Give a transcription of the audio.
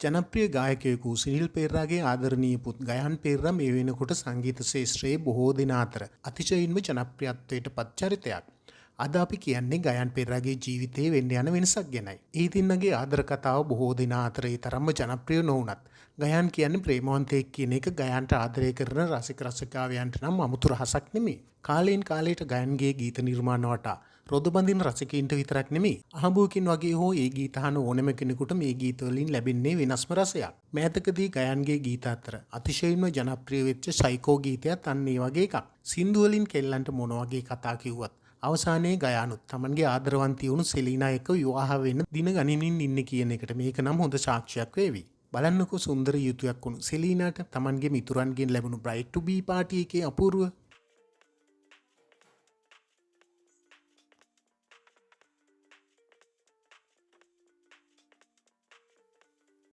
ජනප්‍රිය ගායකයෙකු සිනිල් පෙරේරාගේ ආදරණීය පුත් ගයන් පෙරේරා මේ වෙනකොට සංගීත ශාස්ත්‍රයේ බොහෝ දෙනා අතර අතිශයින්ම ජනප්‍රියත්වයට පත් චරිතයක්. අද අපි කියන්නේ ගයන් පෙරේරාගේ ජීවිතයේ වෙන්න යන වෙනසක් ගැනයි. ඒ දෙන්නගේ ආදර කතාව බොහෝ දෙනා අතර ඒ තරම්ම ජනප්‍රිය නොවුනත් ගයන් කියන්නේ ප්‍රේමවන්තයෙක් කියන එක ගයන්ට ආදරය කරන රසික රසිකාවයන්ට නම් අමුතු රහසක් නෙමෙයි. කාලයෙන් කාලයට ගයන්ගේ ගීත නිර්මාණ වටා රොද බඳින රසිකයින්ට විතරක් නෙමෙයි අහඹුවකින් වගේ හෝ ඒ ගීත අහන ඕනෑම කෙනෙකුට මේ ගීත වලින් ලැබෙන්නේ වෙනස්ම රසයක්. මෑතකදී ගයන්ගේ ගීත අතර අතිශයින්ම ජනප්‍රිය වෙච්ච සයිකෝ ගීතයත් අන්න ඒ වගේ එකක්. සින්දු වලින් කෙල්ලන්ට මොන වගේ කතා කිව්වත් අවසානයේ ගයානුත් Tamanගේ ආදරවන්තිය වුණු සෙලීනා එක්ක විවාහ වෙන්න දින ගණනින් ඉන්නේ කියන එකට මේක නම් හොඳ සාක්ෂියක් වේවි. බලන්නකෝ සුන්දර යුතුයක් වුණු සෙලීනාට Tamanගේ මිතුරන්ගෙන් ලැබුණු බ්‍රයිට් ටු බී පාටි එකේ අපූර්ව